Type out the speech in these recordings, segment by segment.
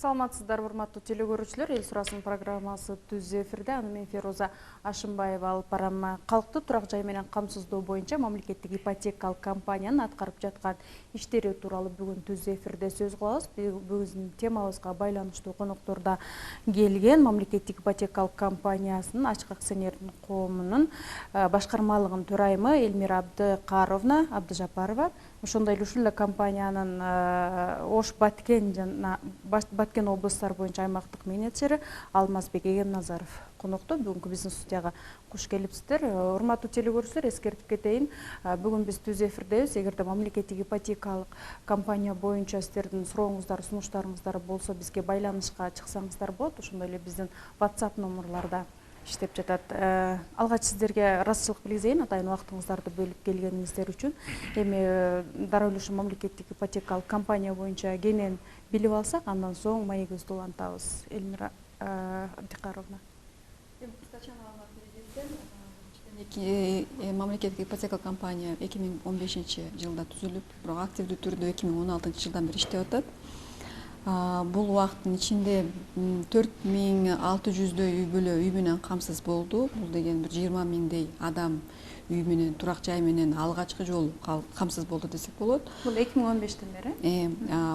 Саламатсыздар, урматтуу телекөрүүчүлөр. Эл сурасын программасы түз эфирде. Аны мен Феруза Ашымбаева алып барам. Калктуу турак жай менен камсыздоо боюнча мамлекеттик ипотекалык компаниянын аткарып жаткан иштери тууралуу бүгүн түз эфирде сөз кылабыз. Бүгүнкү темабызга байланыштуу коноктор да келген. Мамлекеттик ипотекалык компаниясынын ачык акционердик коомунун башкармалыгынын төрайымы Элмира Абдыжапарова. Ошондой эле ушул эле компаниянын Ош Баткен облустар боюнча аймактык менеджери Алмазбек Эгемназаров конокто. Бүгүнкү биздин студияга куш келипсиздер. Урматтуу телекөрүүчүлөр, эскертип кетейин. Бүгүн биз түз эфирдебиз. Эгерде мамлекеттик ипотекалык компания боюнча сиздердин сурооңуздар, сунуштарыңыздар болсо бизге байланышка чыксаңыздар болот. Ошондой эле биздин WhatsApp номерларда иштеп жатат. Алгач сиздерге ыраазычылык билгизейин, атайын убактыңыздарды бөлүп келгениңиздер үчүн. Эми дароо эле ушу мамлекеттик ипотекалык компания боюнча кенен билип алсак, андан соң маегибизди улантабыз. Элмира Абдикаровна. Мамлекеттик ипотекалык компания 2015-жылда түзүлүп, бирок активдүү түрдө 2016-жылдан бери иштеп атат. Бул убакыттын ичинде 4600дөй үй бүлө үй менен камсыз болду. Бул деген бир 20 миңдей адам үй менен, турак жай менен алгачкы жолу камсыз болду десек болот. Бул 2015-тен бери?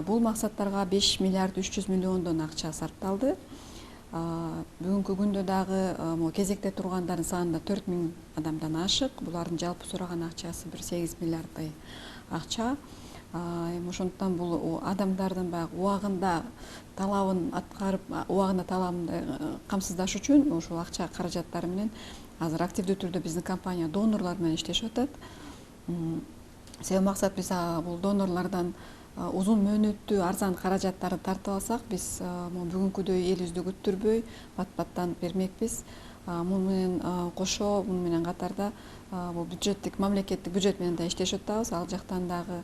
Бул максаттарга 5 миллиард 300 миллиондон акча сарпталды. Бүгүнкү күндө дагы кезекте тургандардын саны да 4000 адамдан ашык. Булардын жалпы сураган акчасы 8 миллиарддай акча. Ошондуктан бул адамдардын баягы убагында талабын аткарып, убагында талабын камсыздаш үчүн ушул акча каражаттары менен азыр активдүү түрдө биздин компания донорлор менен иштешип атат. Себеби максат биз бул донорлордон узун мөөнөттүү арзан каражаттарды тартып алсак, биз бүгүнкүдөй элибизди күттүрбөй бат-баттан бермекпиз. Муну менен кошо, муну менен катарда бул мамлекеттик бюджет менен да иштешип атабыз. Ал жактан дагы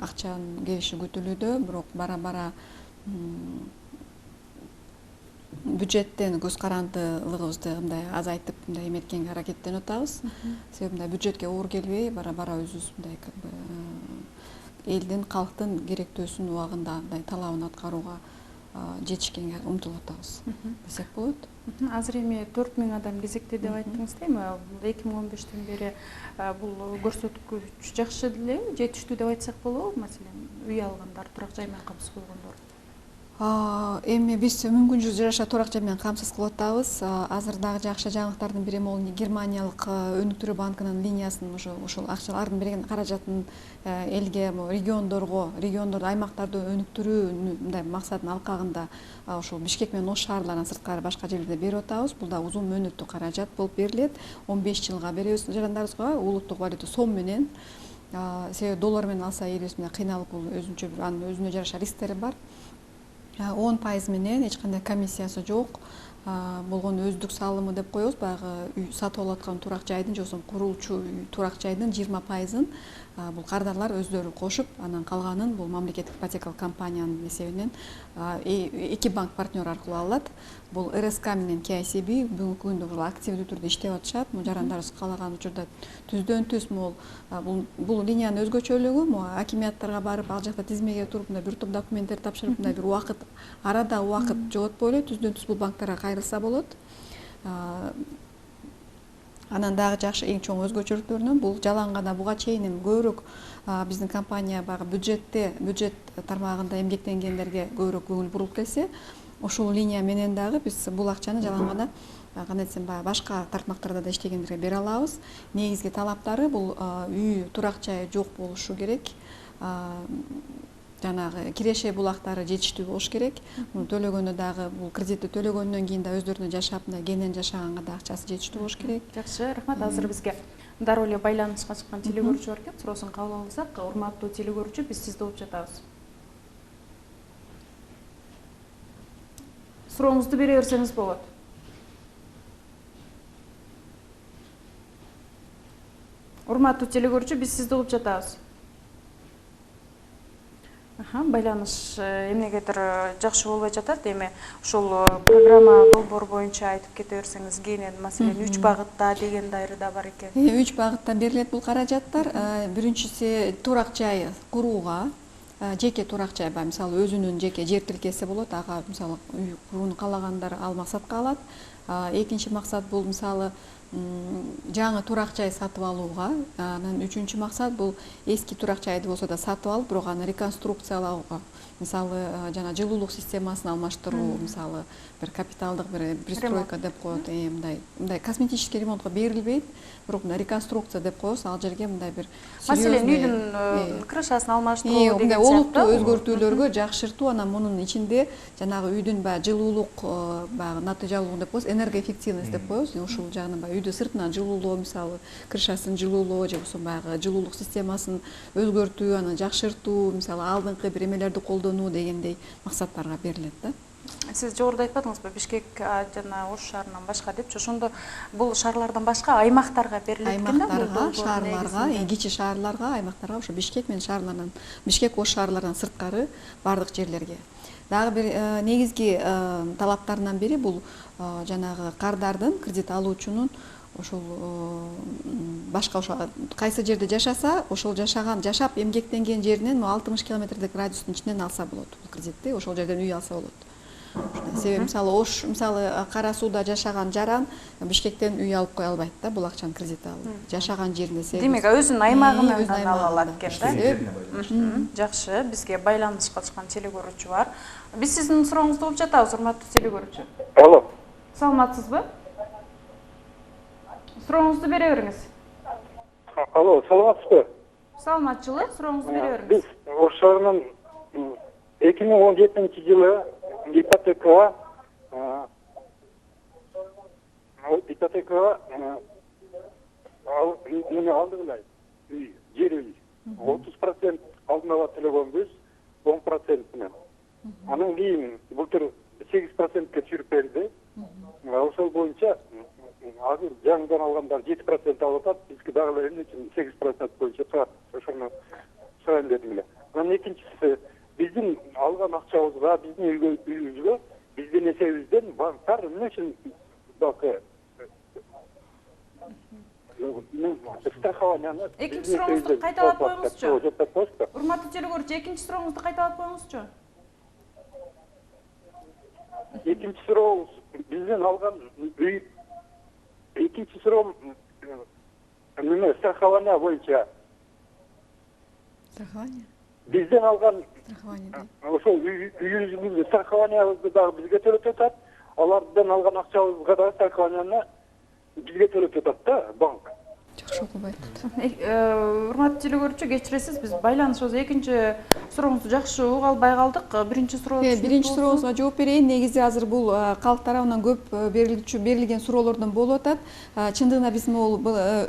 акчанын келиши күтүлүүдө, бирок бара-бара бюджеттен көз карандылыгыбызды мындай азайтып, мындай эметкенге аракеттенип атабыз. Себеби мындай бюджетке оор келбей, бара-бара өзүбүз мындай элдин, калктын керектөөсүн убагында мындай талабын аткарууга жетишкенге умтулуп атабыз десек болот. Азыр эми 4000 адам кезекте деп айттыңыз да, эми 2015-тен бери бул көрсөткүч жакшы делеби, жетиштүү деп айтсак болобу? Маселен, үй алгандар, турак жай менен камсыз болгондор. Эми биз мүмкүнчүлүгү жараша турак жай менен камсыз кылып атабыз. Азыр дагы жакшы жаңылыктардын бири могул Германиялык өнүктүрүү банкынын линиясынын ушул акчалардын берген каражатын элге, региондордо, аймактарды өнүктүрүү мындай максатынын алкагында ошол Бишкек менен Ош шаарларынан сырткары башка жерлерде берип атабыз. Бул да узун мөөнөттүү каражат болуп берилет. 15 жылга беребиз жарандарыбызга улуттук валюта сом менен. Себеби доллар менен алса элибиз мындай кыйналып, бул өзүнчө бир анын өзүнө жараша рисктери бар. 10% менен эч кандай комиссиясы жок. Болгону өздүк салымы деп коебуз. Баягы үй сатып алып аткан турак жайдын же болбосо курулчу турак жайдын 20%-ын бул кардарлар өздөрү кошуп, анан калганын бул мамлекеттик ипотекалык компаниянын эсебинен 2 банк партнер аркылуу алынат. Бул РСК менен KCB бүгүнкү күндө бул активдүү түрдө иштеп атышат. Жарандарыбыз каалаган учурда түздөн-түз бул линиянын өзгөчөлүгү акимияттарга барып, ал жакта тизмеге туруп, бир топ документтерди тапшырып, бир убакыт арада убакыт жоготпой эле түздөн-түз бул банктарга кайрылса болот. Анан дагы жакшы эң чоң өзгөчөлүктөрүнөн бул жалаң гана буга чейин эми көбүрөөк биздин компания баягы бюджет тармагында эмгектенгендерге көбүрөөк көңүл буруп келсе, ушул линия менен дагы биз бул акчаны жалаң гана кандай десем, башка тармактарда да иштегендерге бере алабыз. Негизги талаптары бул үй, турак жайы жок болушу керек. Жанагы киреше булактары жетиштүү болуш керек. Муну төлөгөндө дагы бул кредитти төлөгөндөн кийин да өздөрүнө жашап, кенен жашаганга да акчасы жетиштүү болуш керек. Жакшы, рахмат. Азыр бизге дароо эле байланышка чыккан телекөрүүчү бар экен. Суроосун кабыл алсак, урматтуу телекөрүүчү, биз сизди угуп жатабыз. Сурооңузду бере берсеңиз болот. Урматтуу телекөрүүчү, биз сизди угуп жатабыз. Байланыш эмнегедир жакшы болбой жатат. Эми ушул программа долбоор боюнча айтып кете берсеңиз, кийинен маселен 3 багытта деген дайры да бар экен. 3 багытта берилет бул каражаттар. Биринчиси турак жай курууга, жеке турак жай, мисалы өзүнүн жеке жер тилкеси болот, ага мисалы үй курууну каалагандар ал максатка алат. Экинчи максат бул мисалы жаңы турак жай сатып алууга. Анан үчүнчү максат бул эски турак жайды болсо да сатып алып, бирок аны реконструкциялауга, мисалы жана жылуулук системасын алмаштыруу, мисалы бир капиталдык бир пристройка деп коет, мындай косметический ремонтко берилбейт, бирок мындай реконструкция деп коебуз, ал жерге мындай бир маселен үйдүн крышасын алмаштыруу деген олуттуу өзгөртүүлөргө жакшыртуу. Анан мунун ичинде жанагы үйдүн баягы жылуулук, баягы натыйжалуу деп коебуз, энергоэффективность деп коебуз. Ушул жагынан баягы үйдү сыртынан жылуулоо, мисалы крышасын жылуулоо же болбосо баягы жылуулук системасын өзгөртүү, аны жакшыртуу, мисалы алдыңкы бир эмелерди колдонуу дегендей максаттарга берилет да. Сиз жогоруда айтпадыңызбы, Бишкек жана Ош шаарынан башка депчи, ошондо бул шаарлардан башка аймактарга берилет экен да? Аймактарга, шаарларга, кичи шаарларга, аймактарга, ошо Бишкек менен шаарлардан, Бишкек, Ош шаарларынан сырткары бардык жерлерге. Дагы бир негизги талаптарынан бири бул жанагы кардардын, кредит алуучунун ошол башка ошо кайсы жерде жашаса, ошол жашап эмгектенген жеринен 60 километрдик радиустун ичинен алса болот бул кредитти, ошол жерден үй алса болот. Себеби мисалы Ош, мисалы Кара Сууда жашаган жаран Бишкектен үй алып кое албайт да, бул акчаны кредит алып. Жашаган жеринде себеби. Демек, өзүнүн аймагынан ала алат экен да. Жакшы, бизге байланыш кылышкан телекөрүүчү бар. Биз сиздин сурооңузду угуп жатабыз, урматтуу телекөрүүчү. Алло. Саламатсызбы? Сурооңузду бере бериңиз. Алло, саламатсызбы? Саламатчылык, сурооңузду бере бериңиз. Биз Ош шаарынын 2017-жылы ипотекага алдык эле жер үй 30% алдын ала төлөгөнбүз, 10% менен. Анан кийин былтыр 8%ке түшүрүп берди. Ошол боюнча азыр жаңыдан алгандар 7% алып атат, бизге дагы эле эмне үчүн 8% боюнча турат, ошону сурайын дедим эле. Анан экинчиси, биздин алган акчабызга, биздин үйүбүзгө, биздин эсебибизден банктар эмне үчүн бакы страхованияны экинчи сурооңузду кайталап коюңузчу. Урматтуу телекөрүүчү, экинчи сурооңузду кайталап коюңузчу. Экинчи суроо бизден алган үй, экинчи суроо эмне страхование боюнча. Страхование? Бизден алган Страхование. ошол үйүбүздүн страхованиябызды дагы бизге төлөтүп атат. Алардан алган акчабызга дагы страхованияны бизге төлөтүп атат да банк. Жакшы окубайт. Урматтуу телекөрүүчү, кечиресиз, биз байланышыбыз экинчи сурооңузду жакшы уга албай калдык. Биринчи суроо. Биринчи сурооңузга жооп берейин. Негизи азыр бул калк тарабынан көп берилген суроолордон болуп атат. Чындыгында биз бул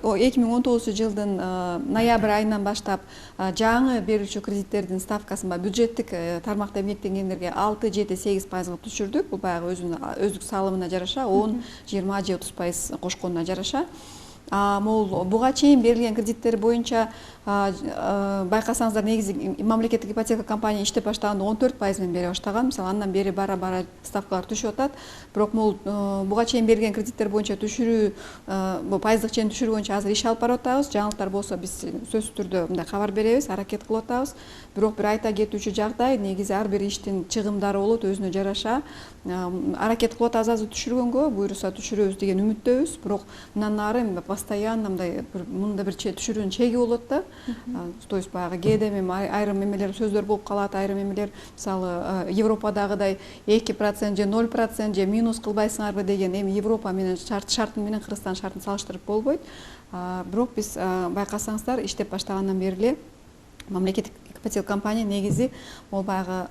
2019-жылдын ноябрь айынан баштап жаңы берүүчү кредиттердин ставкасын бюджеттик тармакта эмгектенгендерге 6-7-8% түшүрдүк. Бул баягы өздүк салымына жараша 10, 20 же 30% кошконуна жараша. Буга чейин берилген кредиттер боюнча байкасаңыздар, негизи мамлекеттик ипотека компания иштеп баштаганда 14% менен бере баштаган. Мисалы андан бери бара-бара ставкалар түшүп атат. Бирок буга чейин берилген кредиттер боюнча түшүрүү, бул пайыздык чен түшүрүү боюнча азыр иш алып барып атабыз. Жаңылыктар болсо биз сөзсүз түрдө мындай кабар беребиз, аракет кылып атабыз. Бирок бир айта кетүүчү жагдай, негизи ар бир иштин чыгымдары болот, өзүнө жараша. Аракет кылып атабыз азыр түшүргөнгө, буюрса түшүрөбүз деген үмүттөбүз. Бирок мындан ары постоянно мындай бир түшүрүүнүн чеги болот да. То есть баягы кээде айрым эмелер сөздөр болуп калат, айрым эмелер мисалы Европадагыдай 2% же 0% же минус кылбайсыңарбы деген, эми Европа менен шарты менен Кыргызстан шартын салыштырып болбойт. Бирок биз байкасаңыздар иштеп баштагандан бери эле мамлекеттик ипотека компания негизи бул баягы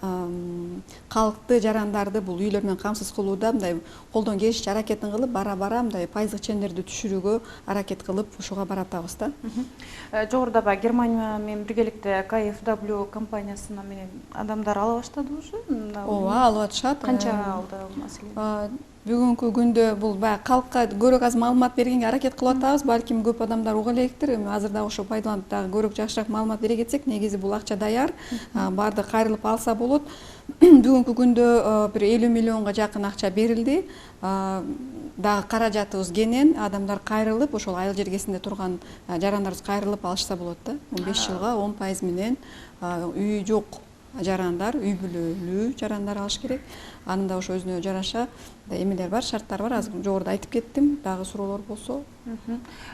калкты, жарандарды бул үйлөр менен камсыз кылууда мындай колдон келишинче аракетин кылып, бара-бара мындай пайыздык чендерди түшүрүүгө аракет кылып ушуга баратабыз да. Жогоруда баягы Германия менен биргеликте KfW компаниясына менен адамдар ала баштады уже? Ооба, алып атышат. Канча алды маселен? Бүгүнкү күндө бул баягы калкка көрөк аз маалымат бергенге аракет кылып атабыз. Балким көп адамдар уга электир. Азыр дагы ошо пайдаланып дагы көрөк жакшыраак маалымат бере кетсек, негизи бул акча даяр. Барды кайрылып алса болот. Бүгүнкү күндө бир 50 миллионго жакын акча берилди. Дагы каражатыбыз кенен, адамдар кайрылып, ошол айыл жергесинде турган жарандарыбыз кайрылып алышса болот да. 15 жылга 10% менен үй жок жарандар, үй бүлөлүү жарандар алыш керек. Анын да ошо өзүнө жараша эмелер бар, шарттар бар. Азыр жогоруда айтып кеттим. Дагы суроолор болсо.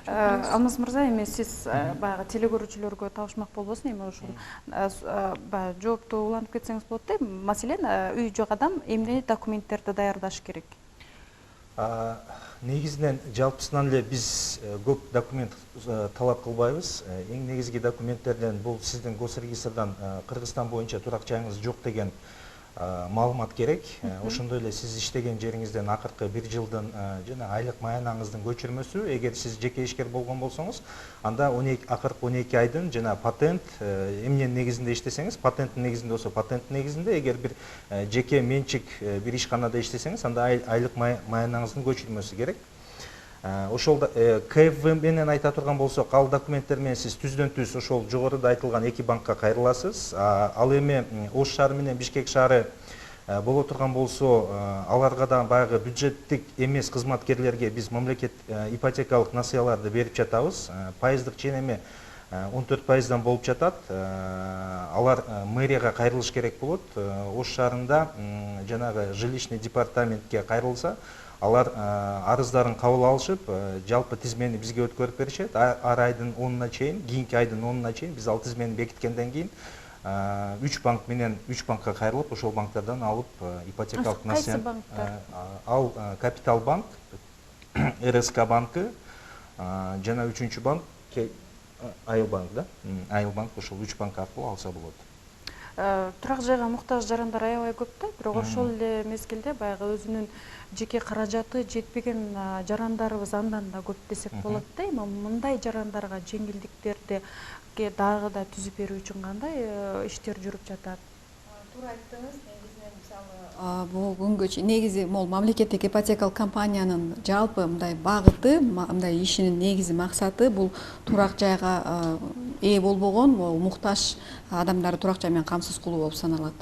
Алмаз мырза, эми сиз баягы телекөрүүчүлөргө табышмак болбосун, эми ушул баягы жоопту улантып кетсеңиз болот да. Маселен, үй жок адам эмне документтерди даярдаш керек? Негизинен жалпысынан эле биз көп документ талап кылбайбыз. Эң негизги документтерден бул сиздин госрегистрдан Кыргызстан боюнча турак жайыңыз жок деген маалымат керек. Ошондой эле сиз иштеген жериңизден акыркы 1 жылдын жана айлык маянаңыздын көчүрмөсү, эгер сиз жеке ишкер болгон болсоңуз, анда акыркы 12 айдын жана патент эмненин негизинде иштесеңиз, патенттин негизинде болсо патенттин негизинде, эгер бир жеке менчик бир ишканада иштесеңиз, анда айлык маянаңыздын көчүрмөсү керек. Ошол КФВ менен айта турган болсок, ал документтер менен сиз түздөн түз ошол жогоруда айтылган 2 банкка кайрыласыз. Ал эми Ош шаары менен Бишкек шаары боло турган болсо, аларга да баягы бюджеттик эмес кызматкерлерге биз мамлекет ипотекалык насыяларды берип жатабыз. Пайыздык ченеме 14%дан болуп жатат. Алар мэрияга кайрылыш керек болот. Ош шаарында жанагы жилищный департаментке кайрылса, алар арыздарын кабыл алышып, жалпы тизмени бизге өткөрүп беришет. Ар айдын 10-на чейин, кийинки айдын 10-на чейин биз ал тизмени бекиткенден кийин 3 банк менен 3 банкка кайрылып, ошол банктардан алып ипотекалык насыяны. Ал Капитал банк, РСК банкы жана 3-чү банк Айыл банк да. Айыл банк ошол 3 банк аркылуу алса болот. Турак жайга муктаж жарандар аябай көп да, бирок ошол эле мезгилде баягы өзүнүн жеке каражаты жетпеген жарандарыбыз андан да көп десек болот да. Эми мындай жарандарга жеңилдиктерди дагы да түзүп берүү үчүн кандай иштер жүрүп жатат? Туура айттыңыз. Негизинен мисалы бул күнгө чейин негизи могул мамлекеттик ипотекалык компаниянын жалпы мындай багыты, мындай ишинин негизи максаты бул турак жайга ээ болбогон, муктаж адамдарды турак жай менен камсыз кылуу болуп саналат.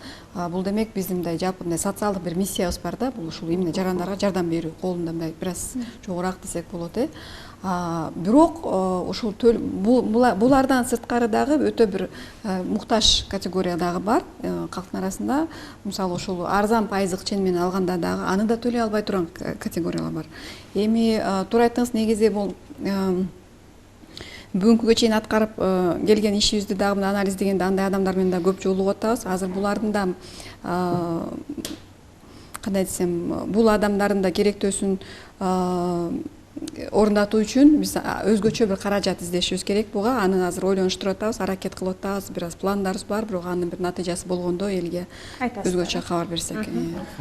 Бул демек биздин мындай жалпы мындай социалдык бир миссиябыз бар да, бул ушул эмне жарандарга жардам берүү колунда мындай бир аз жогорак десек болот. Бирок ушул булардан сырткары дагы өтө бир муктаж категория дагы бар калктын арасында. Мисалы ушул арзан пайыздык чен менен алганда дагы аны да төлөй албай турган категориялар бар. Эми туура айттыңыз, негизи бул бүгүнкүгө чейин аткарып келген ишибизди дагы мына анализдегенде андай адамдар менен да көп жолугуп атабыз. Азыр булардын да кандай десем, бул адамдардын да керектөөсүн орундатуу үчүн биз өзгөчө бир каражат издешибиз керек буга. Аны азыр ойлонуштуруп атабыз, аракет кылып атабыз. Бир аз пландарыбыз бар, бирок анын бир натыйжасы болгондо элге өзгөчө кабар берсек.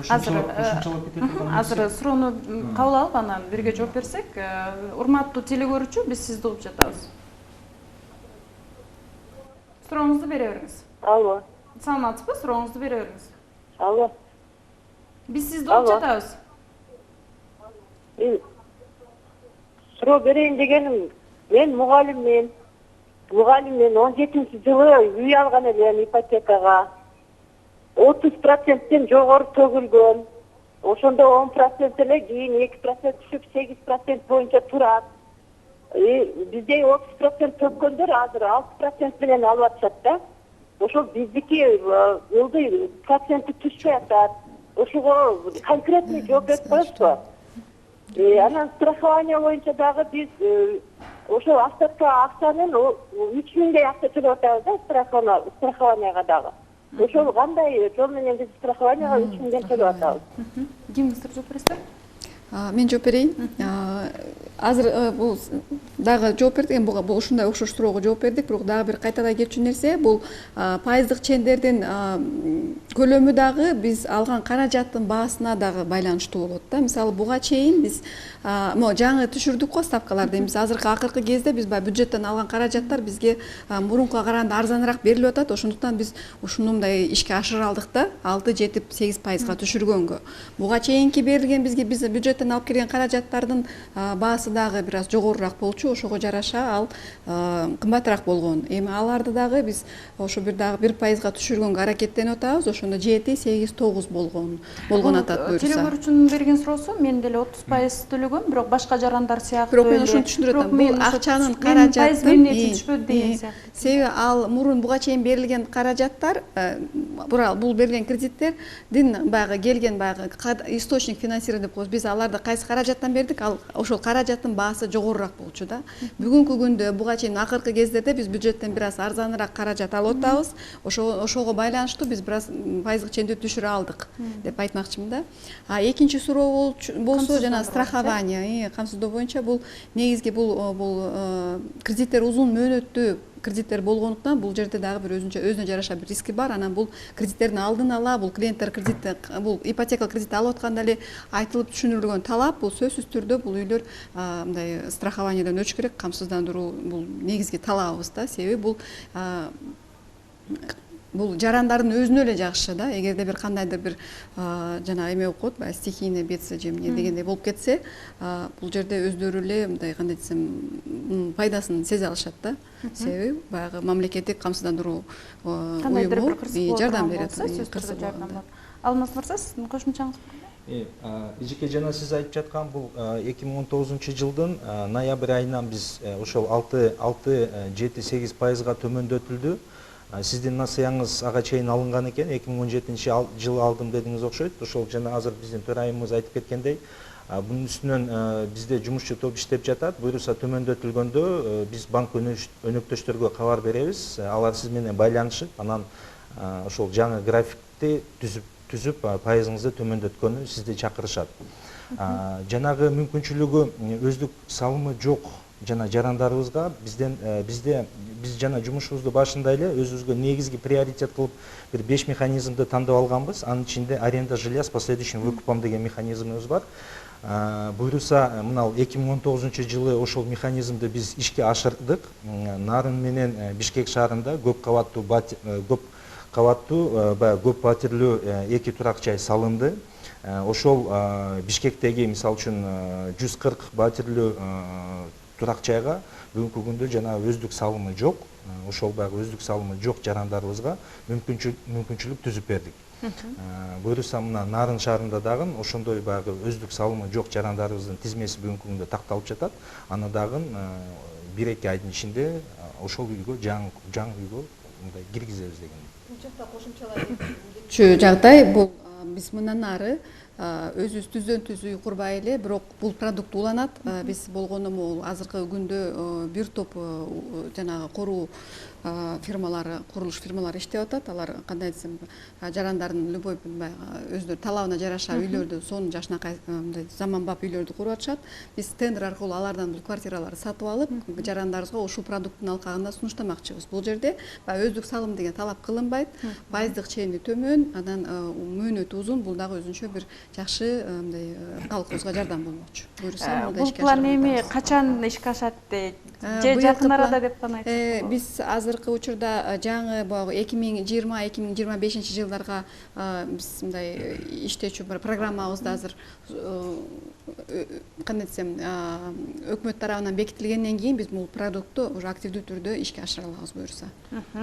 Азыр суроону кабыл алып, анан бирге жооп берсек. Урматтуу телекөрүүчү, биз сизди угуп жатабыз. Сурооңузду бере бериңиз. Алло. Саламатсызбы? Сурооңузду бере бериңиз. Алло. Биз сизди угуп жатабыз. Суроо берейин дегеним, мен мугалиммен 17-жылы үй алган элем ипотекага. 30%тен жогору төгүлгөн. Ошондо 10% эле, кийин 2% түшүп 8% боюнча турат. Бизде 30% төккөндөр азыр 6% менен алып атышат да. Ошол биздики ылдый проценти түшпөй атат. Ошого конкретный жооп берип коесузбу? Анан страхование боюнча дагы биз ошол остатка акчанын 3000дей акча төлөп атабыз да страхованияга дагы. Ошол кандай жол менен биз страхованияга 3000ден төлөп атабыз? Кимиңиздер жооп бересиздер? Мен жооп берейин. Азыр бул дагы жооп бердик, бул ушундай окшош суроого жооп бердик, бирок дагы бир кайталай кетчү нерсе, бул пайыздык чендердин көлөмү дагы биз алган каражаттын баасына дагы байланыштуу болот да. Мисалы буга чейин биз жаңы түшүрдүк го ставкаларды. Биз азыркы акыркы кезде биз бюджеттен алган каражаттар бизге мурункуга караганда арзаныраак берилип атат. Ошондуктан биз ушуну мындай ишке ашыра алдык да, 6-8% түшүргөнгө. Буга чейинки берилген бизге бюджет бюджеттен алып келген каражаттардын баасы дагы бир аз жогорураак болчу, ошого жараша ал кымбатыраак болгон. Эми аларды дагы биз ошо дагы 1%га түшүргөнгө аракеттенип атабыз. Ошондо 7-8-9 болгон атат буюрса. Теле көрүүчүнүн берген суроосу, мен деле 30% төлөгөм, бирок башка жарандар сыяктуу. Бирок мен ошону түшүндүрүп атам. Бул акчанын каражаты түшпөдү деген сыяктуу. Себеби ал мурун буга чейин берилген каражаттар, бул берилген кредиттердин баягы келген баягы источник финансирования деп коебуз. Биз аларды кайсы каражаттан бердик, ал ошол каражаттын баасы жогорураак болчу да. Бүгүнкү күндө буга чейин акыркы кездерде биз бюджеттен бир аз арзаныраак каражат алып атабыз. Ошого байланыштуу биз бир аз пайыздык чендүү түшүрө алдык деп айтмакчымын да. Экинчи суроо болсо жана страхование, камсыздоо боюнча бул негизги бул кредиттер узун мөөнөттүү кредиттер болгондуктан бул жерде дагы бир өзүнө жараша бир риски бар. Анан бул кредиттердин алдын ала бул клиенттер кредитти, бул ипотекалык кредит алып атканда эле айтылып түшүндүрүлгөн талап, бул сөзсүз түрдө бул үйлөр мындай страхованиядан өтүш керек, камсыздандыруу бул негизги талабыбыз да. Себеби бул жарандардын өзүнө эле жакшы да. Эгерде бир кандайдыр бир жана эме болуп коет, баягы стихийный бедствие же эмне дегендей болуп кетсе, бул жерде өздөрү эле мындай кандай десем пайдасын сезе алышат да. Себеби баягы мамлекеттик камсыздандыруу кандайдыр бир кырсык жардам берет. сөзсүз түрдө жардам берет. Алмаз мырза, сиздин кошумчаңыз бар? Эжеке жана сиз айтып жаткан бул 2019-жылдын ноябрь айынан биз ошол 6-7-8%га төмөндөтүлдү. Сиздин насыяңыз ага чейин алынган экен, 2017-жылы алдым дедиңиз окшойт. Ошол жана азыр биздин төрайымыбыз айтып кеткендей, бунун үстүнөн бизде жумушчу топ иштеп жатат. Буюрса төмөндөтүлгөндө биз банк өнөктөштөргө кабар беребиз. Алар сиз менен байланышып, анан ошол жаңы графикти түзүп пайызыңызды төмөндөткөнү сизди чакырышат. Жанагы мүмкүнчүлүгү өздүк салымы жок жана жарандарыбызга биз жана жумушубузду башында эле өзүбүзгө негизги приоритет кылып бир 5 механизмди тандап алганбыз. Анын ичинде аренда жилья с последующим выкупом деген механизмибиз бар. Буюрса мына 2019-жылы ошол механизмди биз ишке ашырдык. Нарын менен Бишкек шаарында көп патирлүү 2 турак жай салынды. Ошол Бишкектеги мисалы үчүн 140 патирлүү турак жайга бүгүнкү күндө жана өздүк салымы жок. Ошол баягы өздүк салымы жок жарандарыбызга мүмкүнчүлүк түзүп бердик. Буюрса мына Нарын шаарында дагы ошондой баягы өздүк салымы жок жарандарыбыздын тизмеси бүгүнкү күндө такталып жатат. Аны дагы 1-2 айдын ичинде ошол үйгө жаңы үйгө мындай киргизебиз деген. Бул жакта кошумчалап жагдай бул биз мындан ары өзүбүз түздөн-түз үй курбай эле, бирок бул продукт уланат. Биз болгону могул азыркы күндө бир топ жанагы коруу фирмалары, курулуш фирмалары иштеп атат. Алар кандай десем, жарандардын любой өздөрү талабына жараша үйлөрдү, сонун жакшынакай заманбап үйлөрдү куруп атышат. Биз тендер аркылуу алардан бул квартираларды сатып алып, жарандарыбызга ушул продукттун алкагында сунуштамакчыбыз. Бул жерде өздүк салым деген талап кылынбайт. Пайыздык чени төмөн, анан мөөнөтү узун. Бул дагы өзүнчө бир жакшы мындай калкыбызга жардам болмокчу. Буюрса, бул план эми качан ишке ашат же жакын арада деп гана айтып? Биз азыркы учурда жаңы 2020-2025 жылдарга биз мындай иштечү программабызды азыр кандай десем, өкмөт тарабынан бекитилгенден кийин биз бул продуктту уже активдүү түрдө ишке ашыра алабыз буюрса.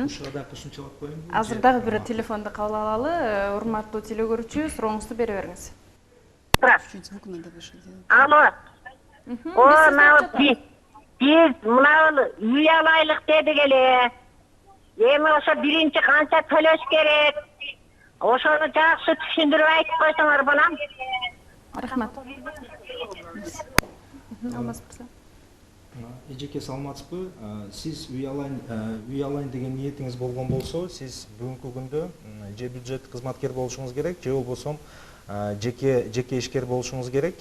Ушуга да кошумчалап коеюн. Азыр дагы бир телефонду кабыл алалы. Урматтуу теле көрүүчү, сурооңузду бере бериңиз. Алло. Биз мына үй алайлык дедик эле. Эми ошо биринчи канча төлөш керек? Ошону жакшы түшүндүрүп айтып койсоңор балам. Рахмат. Алмаз мырза. Эжеке саламатсызбы? Сиз үй алайын деген ниетиңиз болгон болсо, сиз бүгүнкү күндө же бюджет кызматкер болушуңуз керек, же болбосо жеке ишкер болушуңуз керек.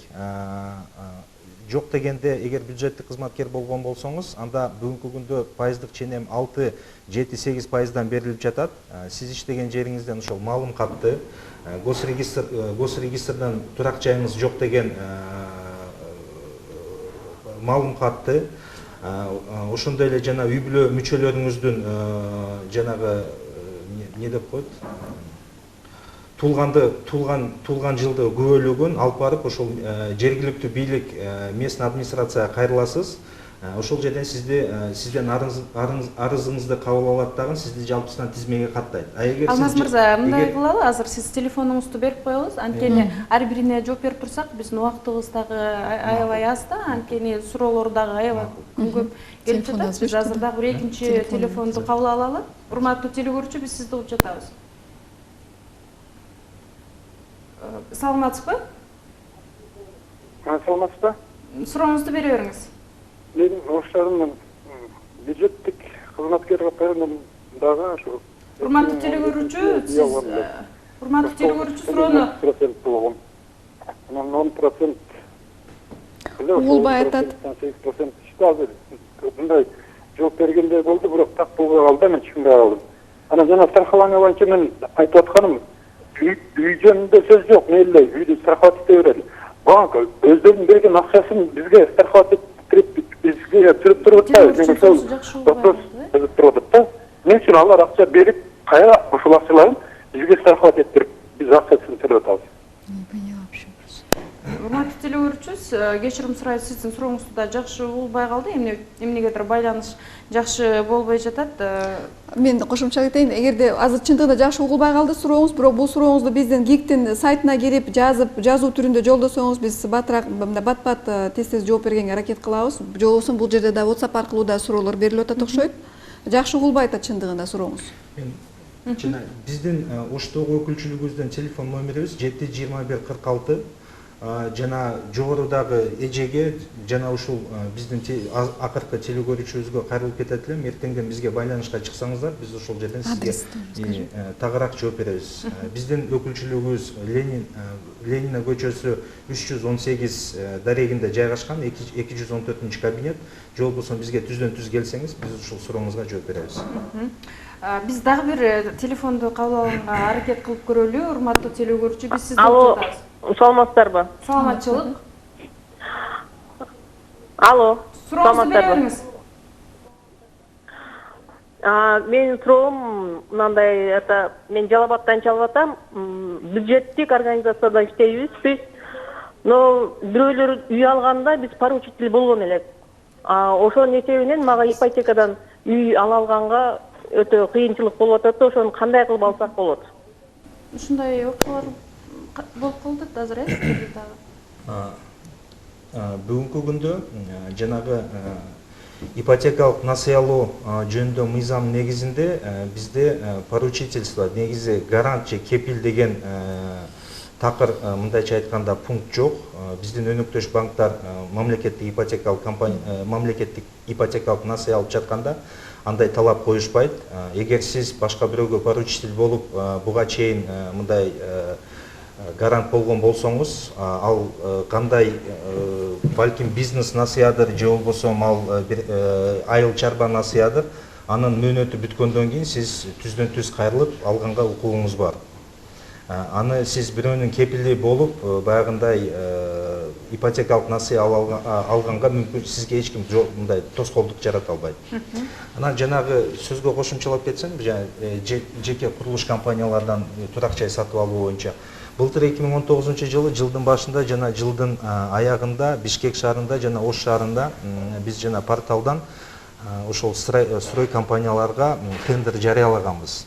Жок дегенде, эгер бюджеттик кызматкер болгон болсоңуз, анда бүгүнкү күндө пайыздык ченем 6-7-8%дан берилип жатат. Сиз иштеген жериңизден ошол маалым катты, госрегистрден турак жайыңыз жок деген маалым катты, ошондой эле жана үй бүлө мүчөлөрүңүздүн жанагы не деп коет, туулган жылды күбөлөгөн алып барып ошол жергиликтүү бийлик местный администрацияга кайрыласыз. Ошол жерден сизден арызыңызды кабыл алат дагы сизди жалпысынан тизмеге каттайт. Алмаз мырза, мындай кылалы, азыр сиз телефонуңузду берип коебуз. Анткени ар бирине жооп берип турсак, биздин убактыбыз дагы аябай аз да, анткени суроолор дагы аябай көп келип жатат. Биз азыр дагы бир экинчи телефонду кабыл алалы. Урматтуу телекөрүүчү, биз сизди угуп жатабыз. Саламатсызбы? Саламатсызбы? Сурооңузду бере бериңиз. Мен ошолордун бюджеттик кызматкер катарынан дагы ошо. Урматтуу телекөрүүчү, суроону 10% болгон. Анан 10% Угулбай айтат. 8% азыр мындай жооп бергендей болду, бирок так болбой калды, мен түшүнбөй калдым. Анан жана страхование боюнча мен айтып атканым, үй жөнүндө сөз жок, мейли үйдү страховать ете берели. Банк өздөрүнүн берген акчасын бизге страховать бизге түрүп туруп атат. Мен үчүн алар акча берип, кайра ошол акчаларын бизге страховать этип, биз акчасын төлөп атабыз. Урматтуу телекөрүүчү, кечирим сурайт, сиздин сурооңузду да жакшы угулбай калды. Эмнегедир байланыш жакшы болбой жатат. Мен кошумча айтайын, эгерде азыр чындыгында жакшы угулбай калды сурооңуз, бирок бул сурооңузду биздин ГИКтин сайтына кирип жазуу түрүндө жолдосоңуз, биз батыраак бат тез жооп бергенге аракет кылабыз. Же болбосо бул жерде да WhatsApp аркылуу да суроолор берилип атат окшойт. Жакшы угулбай атат чындыгында сурооңуз. Жана биздин Оштогу өкүлчүлүгүбүздүн телефон номерибиз 72146. Жана жогорудагы эжеге жана ушул биздин акыркы телекөрүүчүбүзгө кайрылып кетет элем. Эртеңден бизге байланышка чыксаңыздар, биз ошол жерден сизге тагыраак жооп беребиз. Биздин өкүлчүлүгүбүз Ленина көчөсү 318 дарегинде жайгашкан, 214 кабинет. Же болбосо бизге түздөн түз келсеңиз, биз ушул сурооңузга жооп беребиз. Биз дагы бир телефонду кабыл алганга аракет кылып көрөлү. Урматтуу телекөрүүчү, биз сизди угуп жатабыз. Саламатсыздарбы? Саламатчылык. Алло. Сурооңузду бере бериңиз. Менин суроом мындай, мен Жалал чалып атам. Бюджеттик организацияда иштейбиз биз. Но бирөөлөр үй алганда биз поручитель болгон элек. Ошонун эсебинен мага ипотекадан үй ала алганга өтө кыйынчылык болуп атат. Ошону кандай кылып алсак болот? Ушундай окуялар болуп калды азыр Бүгүнкү күндө жанагы ипотекалык насыялоо жөнүндө мыйзам негизинде бизде поручительство, негизи гарант же кепил деген такыр мындайча айтканда пункт жок. Биздин өнөктөш банктар мамлекеттик ипотекалык насыя алып жатканда андай талап коюшпайт. Эгер сиз башка бирөөгө поручитель болуп буга чейин мындай гарант болгон болсоңуз, ал кандай балким бизнес насыядыр, же болбосо ал бир айыл чарба насыядыр, анын мөөнөтү бүткөндөн кийин сиз түздөн түз кайрылып алганга укугуңуз бар. Аны сиз бирөөнүн кепили болуп, баягындай ипотекалык насыя алганга мүмкүн сизге эч ким мындай тоскоолдук жарата албайт. Анан жанагы сөзгө кошумчалап кетсем, жеке курулуш компаниялардан турак жай сатып алуу боюнча былтыр 2019 жылдын башында жана жылдын аягында Бишкек шаарында жана Ош шаарында биз жана порталдан ошол строй компанияларга тендер жарыялаганбыз.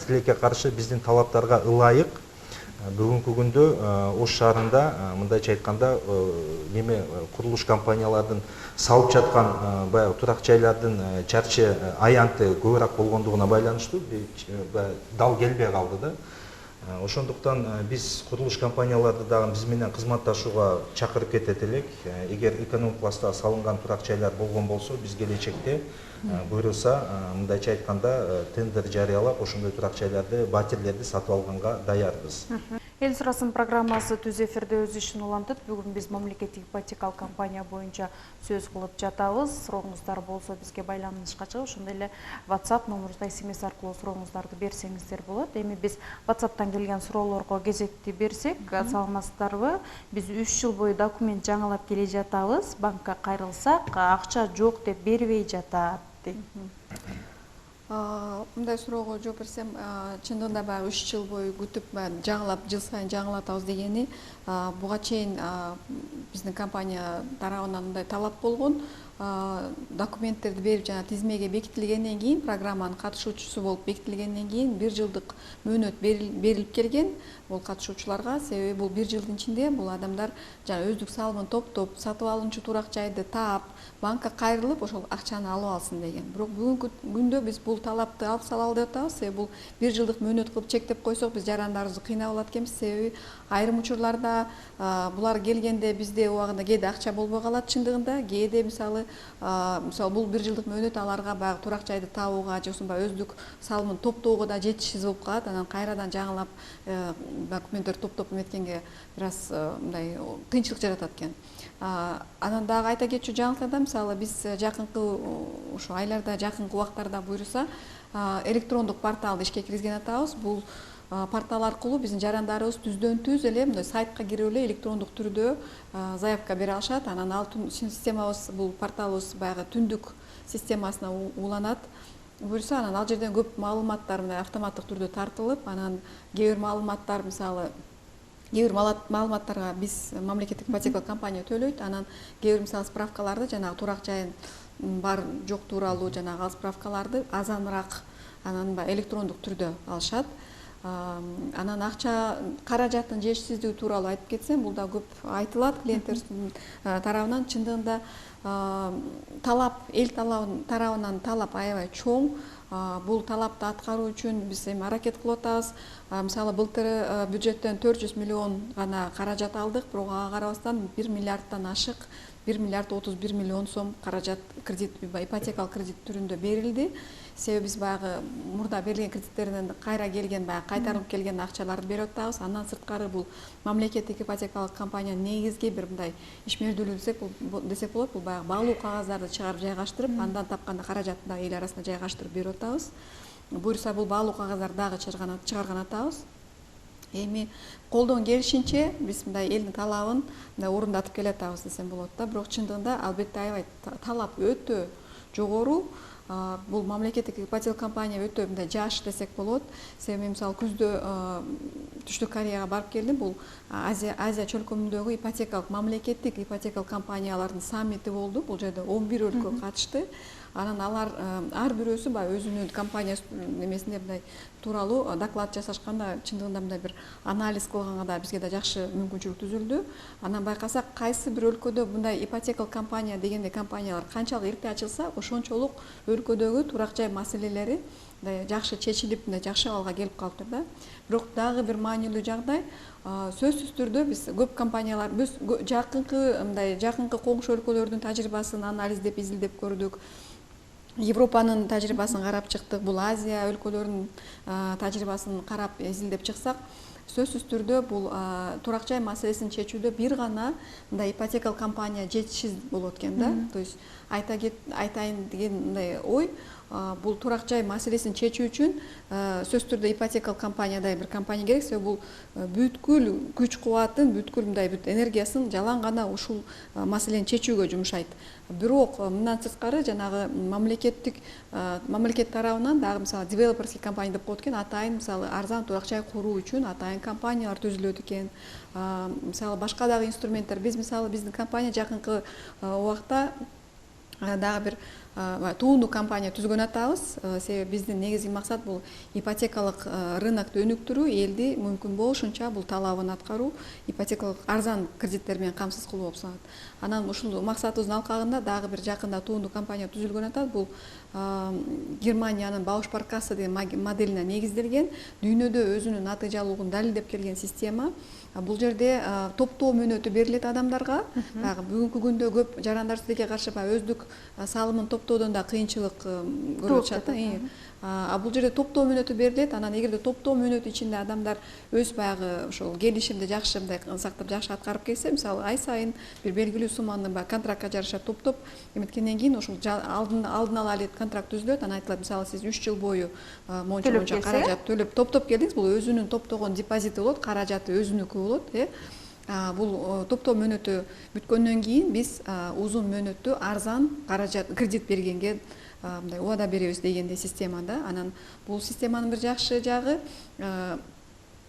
Тилекке каршы биздин талаптарга ылайык бүгүнкү күндө Ош шаарында мындайча айтканда курулуш компаниялардын салып жаткан баягы турак жайлардын чарчы аянты көбүрөөк болгондугуна байланыштуу дал келбей калды да. Ошондуктан биз курулуш компанияларды дагы биз менен кызматташууга чакырып кетет элек. Эгер экономик класста салынган турак жайлар болгон болсо, биз келечекте буйруса, мындайча айтканда тендер жарыялап, ошондой турак жайларды, батирлерди сатып алганга даярбыз. Эл сурасын программасы түз эфирде өз ишин улантат. Бүгүн биз мамлекеттик ипотекалык компания боюнча сөз кылып жатабыз. Сурооңуздар болсо бизге байланышка чыгып, ошондой эле WhatsApp номерибизде SMS аркылуу сурооңуздарды берсеңиздер болот. Эми биз WhatsApp'тан келген суроолорго кезекти берсек, саламатсыздарбы? Биз 3 жыл бою документ жаңылап келе жатабыз. Банкка кайрылсак, акча жок деп бербей жатат. Мындай суроого жооп берсем, чындыгында баягы 3 жыл бою күтүп жаңылап, жыл сайын жаңылатабыз дегени буга чейин биздин компания тарабынан мындай талап болгон. Документтерди берип жана тизмеге бекитилгенден кийин, программанын катышуучусу болуп бекитилгенден кийин 1 жылдык мөөнөт берилип келген бул катышуучуларга. Себеби бул 1 жылдын ичинде бул адамдар жана өздүк салымын топтоп, сатып алынчу турак жайды таап, банкка кайрылып, ошол акчаны алып алсын деген. Бирок бүгүнкү күндө биз бул талапты алып салалы деп атабыз. Себеби бул 1 жылдык мөөнөт кылып чектеп койсок, биз жарандарыбызды кыйнап алат экенбиз. Себеби айрым учурларда булар келгенде бизде убагында кээде акча болбой калат чындыгында, кээде мисалы бул 1 жылдык мөөнөт аларга баягы турак жайды табууга же болбосо өздүк салымын топтоого да жетишсиз болуп калат. Анан кайрадан жаңылап документтерди топтоп эметкенге бир аз мындай кыйынчылык жаратат экен. Анан дагы айта кетчү жаңылыктарда мисалы биз жакынкы ушу айларда, жакынкы убактарда буюрса электрондук порталды ишке киргизген атабыз. Бул портал аркылуу биздин жарандарыбыз түздөн-түз эле мындай сайтка кирип эле электрондук түрдө заявка бере алышат. Анан ал системабыз, бул порталыбыз баягы түндүк системасына уланат. Буюрса анан ал жерден көп маалыматтар мындай автоматтык түрдө тартылып, анан кээ бир маалыматтар мисалы кээ бир маалыматтарга биз мамлекеттик ипотекалык компания төлөйт. Анан кээ бир мисалы справкаларды жанагы турак жайын бар жок тууралуу жанагы ал справкаларды азаныраак анан электрондук түрдө алышат. Анан акча каражаттын жетишсиздиги тууралуу айтып кетсем, бул да көп айтылат клиенттерибиздин тарабынан. Чындыгында талап, эл тарабынан талап аябай чоң. Бул талапты аткаруу үчүн биз эми аракет кылып атабыз. Мисалы былтыр бюджеттен 400 миллион гана каражат алдык, бирок ага карабастан 1 миллиардтан ашык 1 миллиард 31 миллион сом каражат кредит, ипотекалык кредит түрүндө берилди. Себеби биз баягы мурда берилген кредиттерден кайра келген, баягы кайтарылып келген акчаларды берип атабыз. Андан сырткары бул мамлекеттик ипотекалык компаниянын негизги бир мындай ишмердүүлүгү десек болот. Бул баягы баалуу кагаздарды чыгарып жайгаштырып, андан тапкан каражатты да эл арасында жайгаштырып берип атабыз. Буюрса бул баалуу кагаздарды дагы чыгарган атабыз. Эми колдон келишинче биз мындай элдин талабын орундатып келатабыз десем болот да. Бирок чындыгында албетте аябай талап өтө жогору. Бул мамлекеттик ипотека компания өтө мындай жаш десек болот. Себеби мисалы күздө Түштүк Кореяга барып келдим. Бул Азия чөлкөмүндөгү ипотекалык мамлекеттик ипотекалык компаниялардын саммити болду. Бул жерде 11 өлкө катышты. Анан алар ар бирөөсү баягы өзүнүн компаниясы немесинде мындай тууралуу доклад жасашканда, чындыгында мындай бир анализ кылганга да бизге да жакшы мүмкүнчүлүк түзүлдү. Анан байкасак, кайсы бир өлкөдө мындай ипотекалык компания дегенде компаниялар канчалык эрте ачылса, ошончолук өлкөдөгү турак жай маселелери жакшы чечилип, жакшы абалга келип калыптыр да. Бирок дагы бир маанилүү жагдай, сөзсүз түрдө биз көп компаниялар, биз жакынкы коңшу өлкөлөрдүн тажрыйбасын анализдеп, изилдеп көрдүк. Европанын тажрыйбасын карап чыктык. Бул Азия өлкөлөрүнүн тажрыйбасын карап изилдеп чыксак, сөзсүз түрдө бул турак жай маселесин чечүүдө бир гана мындай ипотекалык компания жетишсиз болот экен да. То есть айтайын деген мындай ой, бул турак жай маселесин чечүү үчүн сөзсүз түрдө ипотекалык компаниядай бир компания керек. Себеби бул бүткүл күч кубатын, бүткүл мындай энергиясын жалаң гана ушул маселени чечүүгө жумшайт. Бирок мындан сырткары жанагы мамлекет тарабынан дагы мисалы девелоперский компания деп коет экен, атайын мисалы арзан турак жай куруу үчүн атайын компаниялар түзүлөт экен. Мисалы башка дагы инструменттер. Биз мисалы биздин компания жакынкы убакта дагы бир туунду компания түзгөн атабыз. Себеби биздин негизги максат бул ипотекалык рынокту өнүктүрүү, элди мүмкүн болушунча бул талабын аткаруу, ипотекалык арзан кредиттер менен камсыз кылуу болуп саналат. Анан ушул максатыбыздын алкагында дагы бир жакында туунду компания түзүлгөн атат. Бул Германиянын Бауш-Паркассе деген моделине негизделген, дүйнөдө өзүнүн натыйжалуулугун далилдеп келген система. Бул жерде топтоо мөөнөтү берилет адамдарга. Бүгүнкү күндө көп жарандар сиздерге каршы өздүк салымын топтоодон да кыйынчылык көрүп атышат. Бул жерде топтоо мөөнөтү берилет. Анан эгерде топтоо мөөнөтү ичинде адамдар өз баягы ошол келишимди жакшы мындай сактап жакшы аткарып келсе, мисалы ай сайын бир белгилүү сумманы контрактка жараша топтоп эметкенден кийин ошол алдын ала эле контракт түзүлөт. Анан айтылат, мисалы сиз 3 жыл бою монча каражат төлөп топтоп келдиңиз, бул өзүнүн топтогон депозити болот, каражаты өзүнүкү болот. Бул топтоо мөөнөтү бүткөндөн кийин биз узун мөөнөттүү арзан каражат кредит бергенге мындай убада беребиз дегендей системада. Анан бул системанын бир жакшы жагы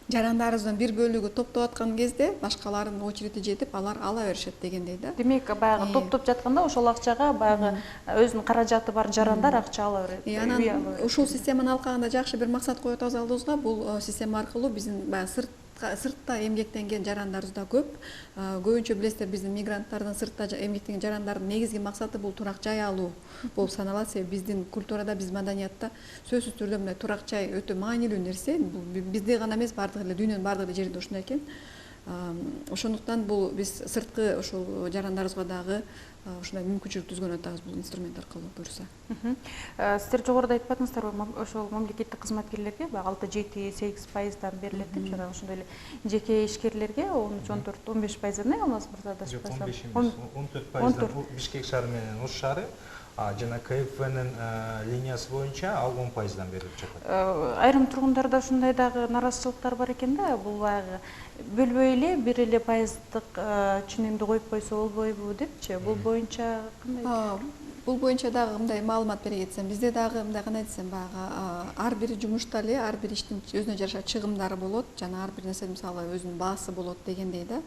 жарандарыбыздын бир бөлүгү топтоп аткан кезде башкалардын очереди жетип алар ала беришет дегендей да. Демек баягы топтоп жатканда ошол акчага баягы өзүнүн каражаты бар жарандар акча ала берет. Анан ушул системаны алкагында жакшы бир максат коюп атабыз алдыбызга. Бул система аркылуу биздин баягы сыртта эмгектенген жарандарыбыз да көп. Көбүнчө билесиздер, биздин мигранттардын сыртта эмгектенген жарандардын негизги максаты бул турак жай алуу болуп саналат. Себеби биздин культурада, биздин маданиятта сөзсүз түрдө мындай турак жай өтө маанилүү нерсе. Бул бизде гана эмес, бардык эле дүйнөнүн бардык жеринде ушундай экен. Ошондуктан бул биз сырткы ошол жарандарыбызга дагы ушундай мүмкүнчүлүк түзгөн атабыз бул инструмент аркылуу буюрса. Сиздер жогоруда айтпадыңыздарбы, ошол мамлекеттик кызматкерлерге 6-7-8% берилет деп, жана ошондой эле жеке ишкерлерге 13-14-15%, алмазбырда адашпасам. 15 эмес, 14%. Бишкек шаары менен Ош шаары, жана КФВнын линиясы боюнча ал 10%дан берилип жатат. Айрым тургундарда ушундай дагы наразычылыктар бар экен да, бул баягы бөлбөй эле бир эле пайыздык чынемди коюп койсо болбойбу депчи. Бул боюнча кандай? Бул боюнча дагы мындай маалымат бере кетсем, бизде дагы мындай кандай десем, баягы ар бир жумушта эле ар бир иштин өзүнө жараша чыгымдары болот, жана ар бир нерсе мисалы өзүнүн баасы болот дегендей да.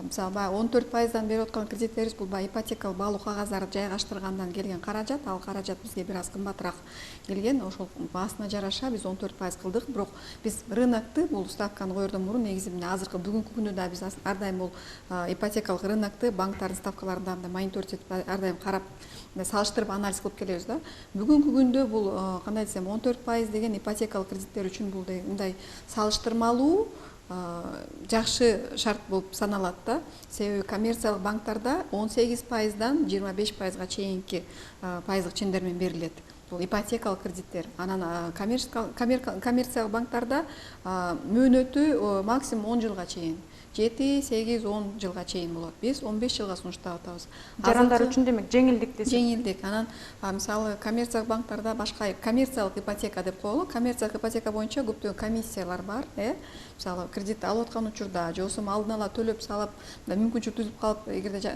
Мисалы баягы 14%дан берип аткан кредиттерибиз бул баягы ипотекалык баалуу кагаздарды жайгаштыргандан келген каражат. Ал каражат бизге бир аз кымбатыраак келген. Ошол баасына жараша биз 14% кылдык. Бирок биз рынокты, бул ставканы коердон мурун негизи мына азыркы бүгүнкү күндө да биз ар дайым бул ипотекалык рынокты банктардын ставкаларын да мониторить этип ар дайым карап салыштырып анализ кылып келебиз да. Бүгүнкү күндө бул кандай десем 14% деген ипотекалык кредиттер үчүн бул мындай салыштырмалуу жакшы шарт болуп саналат да. Себеби коммерциялык банктарда 18%дан 25%га чейинки пайыздык чендермен берилет. Бул ипотекалык кредиттер. Анан коммерциялык банктарда мөөнөтү максимум 10 жылга чейин. 7-8-10 жылга чейин болот. Биз 15 жылга сунуштап атабыз. Жарандар үчүн демек жеңилдик десек. Жеңилдик. Анан мисалы коммерциялык банктарда башка коммерциялык ипотека деп коелу. Коммерциялык ипотека боюнча көптөгөн комиссиялар бар, Мисалы кредит алып аткан учурда, же болбосо алдын ала төлөп салып, мүмкүнчүлүк түзүп калып, эгерде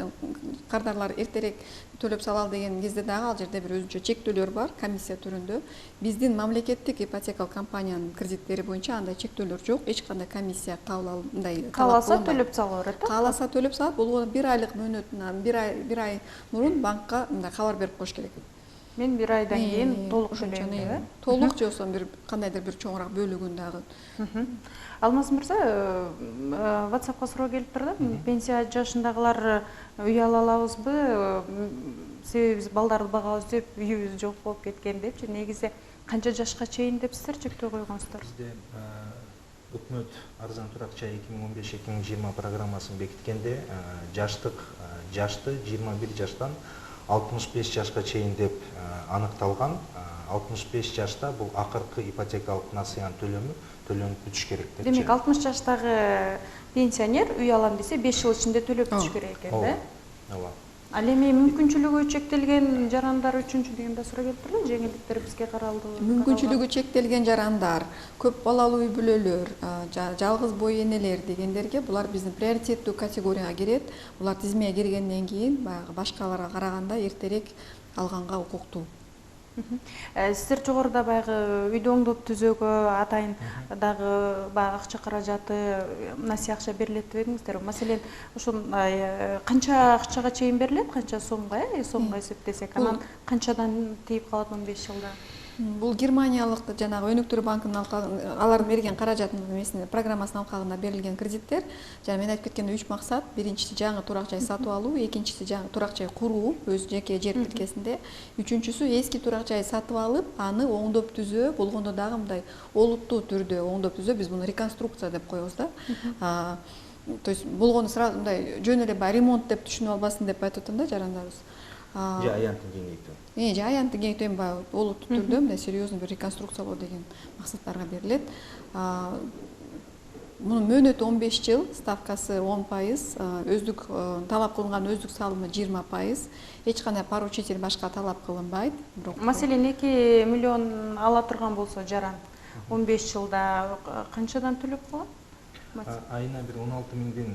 кардарлар эртерээк төлөп салалы деген кезде дагы ал жерде бир өзүнчө чектөөлөр бар, комиссия түрүндө. Биздин мамлекеттик ипотекалык компаниянын кредиттери боюнча андай чектөөлөр жок, эч кандай комиссия мындай кааласа төлөп сала берет. Кааласа төлөп салат. Бул 1 айлык мөөнөтүнөн 1 ай мурун банкка мындай кабар берип коюш керек. Мен 1 айдан кийин толук төлөйм. Толук же болбосо бир кандайдыр бир чоңураак бөлүгүн дагы. Алмаз мырза, WhatsAppка суроо келип турду. Пенсия жашындагылар үй ала алабызбы? Себеби биз балдарды багабыз деп үйүбүз жок болуп кеткен депчи. Негизи канча жашка чейин деп сиздер чектөө койгонсуздар? Бизде өкмөт арзан турак жай 2015-2020 программасын бекиткенде жашты 21 жаштан 65 жашка чейин деп аныкталган. 65 жашта бул акыркы ипотекалык насыян төлөнүп бүтүш керек деп. Демек 60 жаштагы пенсионер үй алам десе 5 жыл ичинде төлөп бүтүш керек экен да? Ооба. Ал эми мүмкүнчүлүгү чектелген жарандар үчүнчү деген да суроо келип турду. Жеңилдиктер бизге каралды. Мүмкүнчүлүгү чектелген жарандар, көп балалуу үй бүлөлөр, жалгыз бой энелер дегендерге булар биздин приоритеттүү категорияга кирет. Булар тизмеге киргенден кийин баягы башкаларга караганда эртерээк алганга укуктуу. Сиздер жогоруда баягы үйдү оңдоп түзөөгө атайын дагы баягы акча каражаты, насыя акча берилет деп эдиңиздер. Маселен, ошол канча акчага чейин берилет, канча сомго, сомго эсептесек, анан канчадан тийип калат 15 жылда? Бул Германиялык жанагы өнүктүрүү банкынын алардын берген каражатынын эмесине программасынын алкагында берилген кредиттер. Жана мен айтып кеткендей 3 максат. Биринчиси жаңы турак жай сатып алуу, экинчиси жаңы турак жай куруу өз жеке жер тилкесинде. Үчүнчүсү эски турак жай сатып алып, аны оңдоп түзөө, болгондо дагы мындай олуттуу түрдө оңдоп түзөө. Биз муну реконструкция деп коебуз да. То есть болгону сразу мындай жөн эле ремонт деп түшүнүп албасын деп айтып атам да жарандарыбыз. Же аянтын кеңейтүү. Же аянтын кеңейтүү эми баягы олуттуу түрдө мындай серьезный бир реконструкциялоо деген максаттарга берилет. Мунун мөөнөтү 15 жыл, ставкасы 10%, өздүк талап кылынган өздүк салымы 20%. Эч кандай поручитель башка талап кылынбайт. Маселен 2 миллион ала турган болсо жаран 15 жылда канчадан төлөп калат? Айына бир 16 миңдин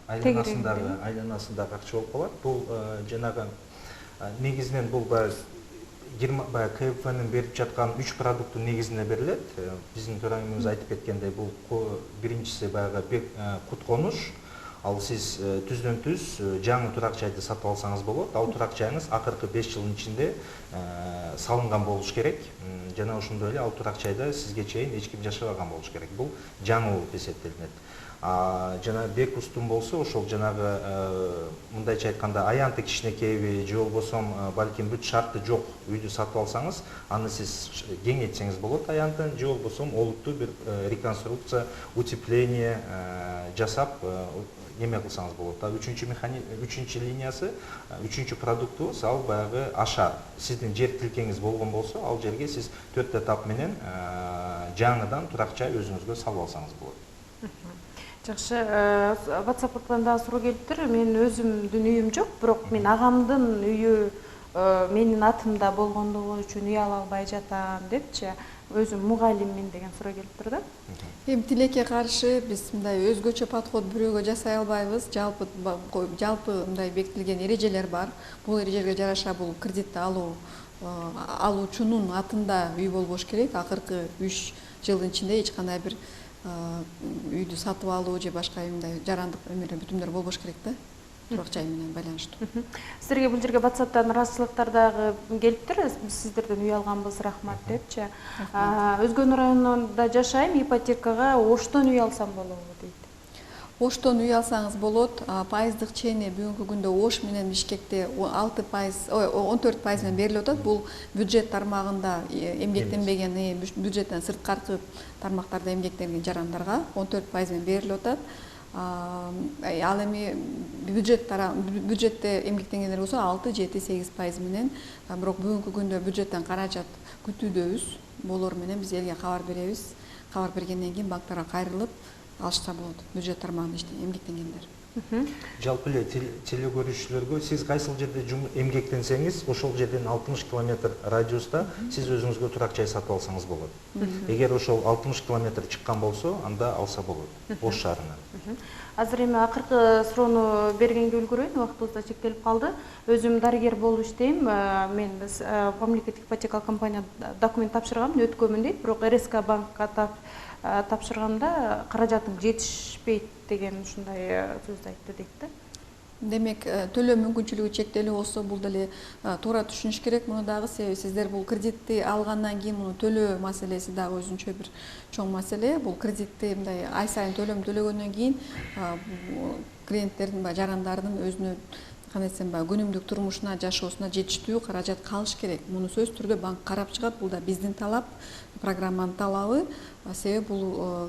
айланасындагы акча болуп калат. Бул жанагы негизинен бул баягы КФВнын берип жаткан 3 продукттун негизинде берилет. Биздин төрайымыбыз айтып кеткендей, бул биринчиси баягы кут конуш. Ал сиз түздөн-түз жаңы турак жайды сатып алсаңыз болот. Ал турак жайыңыз акыркы 5 жылдын ичинде салынган болуш керек. Жана ошондой эле ал турак жайда сизге чейин эч ким жашабаган болуш керек. Бул жаңы болуп эсептелинет. Жана бекустун болсо ошол жанагы мындайча айтканда аянты кичинекейби же болбосо балким бүт шарты жок үйдү сатып алсаңыз, аны сиз кеңейтсеңиз болот аянтын, же болбосо олуттуу бир реконструкция, утепление жасап неме кылсаңыз болот. Үчүнчү линиясы, үчүнчү продуктубуз ал баягы ашар. Сиздин жер тилкеңиз болгон болсо, ал жерге сиз 4 этап менен жаңыдан турак жай өзүңүзгө салып алсаңыз болот. Жакшы, WhatsApp-тан да суроо келиптир. Мен өзүмдүн үйүм жок, бирок мен агамдын үйү менин атымда болгондугу үчүн үй ала албай жатам депчи. Өзүм мугалиммин деген суроо келиптир да. Эми тилекке каршы биз мындай өзгөчө подход бирөөгө жасай албайбыз. Жалпы мындай бекитилген эрежелер бар. Бул эрежелерге жараша бул кредитти алуучунун атында үй болбош керек. Акыркы 3 жылдын ичинде эч кандай бир үйдү сатып алуу же башка мындай жарандык бүтүмдөр болбош керек да, турак жай менен байланыштуу. Силерге бул жерге WhatsApp-тан ыраазычылыктар дагы келиптир. Биз сиздерден үй алганбыз, рахмат депчи. Өзгөн районунда жашайм, ипотекага Оштон үй алсам болобу дейт. Оштон үй алсаңыз болот. Пайыздык чейни бүгүнкү күндө Ош менен Бишкекте 14% менен берилип атат. Бул бюджет тармагында эмгектенбеген, бюджеттен сырткаркы тармактарда эмгектенген жарандарга 14% менен берилип атат. Ал эми бюджетте эмгектенгендер болсо 6-7-8% менен. Бирок бүгүнкү күндө бюджеттен каражат күтүүдөбүз. Болор менен биз элге кабар беребиз. Кабар бергенден кийин банктарга кайрылып алышса болот, бюджет тармагында эмгектенгендер. Жалпы эле телекөрүүчүлөргө сиз кайсыл жерде эмгектенсеңиз, ошол жерден 60 км радиуста сиз өзүңүзгө турак жай сатып алсаңыз болот. Эгер ошол 60 км чыккан болсо, анда алса болот, Ош шаарынан. Азыр эми акыркы суроону бергенге үлгүрөйүн, убактыбыз да чектелип калды. Өзүм дарыгер болуп иштейм. Мен мамлекеттик ипотекалык компания документ тапшыргам, өткөмүн дейт, бирок РСК банкка тапшырганда каражатым жетишпейт деген ушундай сөздү айтты дейт да. Демек, төлөө мүмкүнчүлүгү чектелүү болсо, бул деле туура түшүнүш керек. Муну дагы себеби сиздер бул кредитти алгандан кийин муну төлөө маселеси дагы өзүнчө бир чоң маселе. Бул кредитти мындай ай сайын төлөгөндөн кийин клиенттердин, жарандардын өзүнө кандай десем, күнүмдүк турмушуна, жашоосуна жетиштүү каражат калыш керек. Муну сөзсүз түрдө банк карап чыгат. Бул да биздин талап, программанын талабы. Себеби бул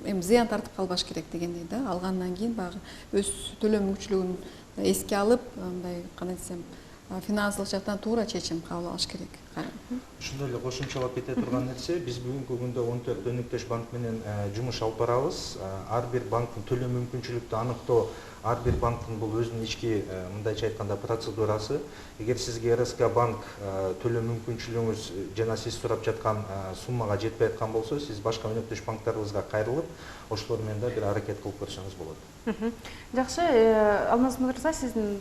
эми зыян тартып калбаш керек дегендей да. Алгандан кийин баягы өз төлөө мүмкүнчүлүгүн эске алып, мындай кандай десем, финансылык жактан туура чечим кабыл алыш керек. Ошондой эле кошумчалап кете турган нерсе, биз бүгүнкү күндө 14 өнүктөш банк менен жумуш алып барабыз. Ар бир банктын төлөө мүмкүнчүлүктү аныктоо, ар бир банктын бул өзүнүн ички мындайча айтканда процедурасы. Эгер сизге РСК банк төлөө мүмкүнчүлүгүңүз жана сиз сурап жаткан суммага жетпей аткан болсо, сиз башка өнүктөш банктарыбызга кайрылып, ошолор менен да бир аракет кылып көрсөңүз болот. Жакшы, Алмаз мырза, сиздин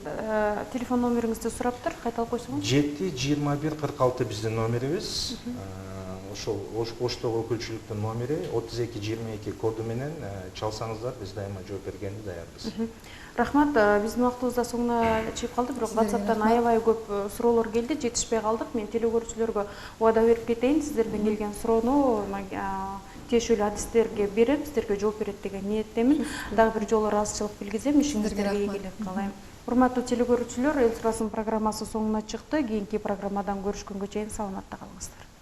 телефон номериңизди сураптыр, кайталап койсоңуз. 7-21-46 биздин номерибиз. Ошол Оштогу өкүлчүлүктүн номери 32-22 коду менен чалсаңыздар, биз дайыма жооп бергенге даярбыз. Рахмат, биздин убактыбыз да соңуна чыгып калды, бирок WhatsApp-тан аябай көп суроолор келди, жетишпей калдык. Мен телекөрүүчүлөргө убада берип кетейин, сиздерден келген суроону тиешелүү адистерге берип, сиздерге жооп берет деген ниеттемин. Дагы бир жолу ыраазычылык билгизем, ишиңизге ийгилик каалайм. Урматтуу телекөрүүчүлөр, Эл сурасын программасы соңуна чыкты. Кийинки программадан көрүшкөнгө чейин саламатта калыңыздар.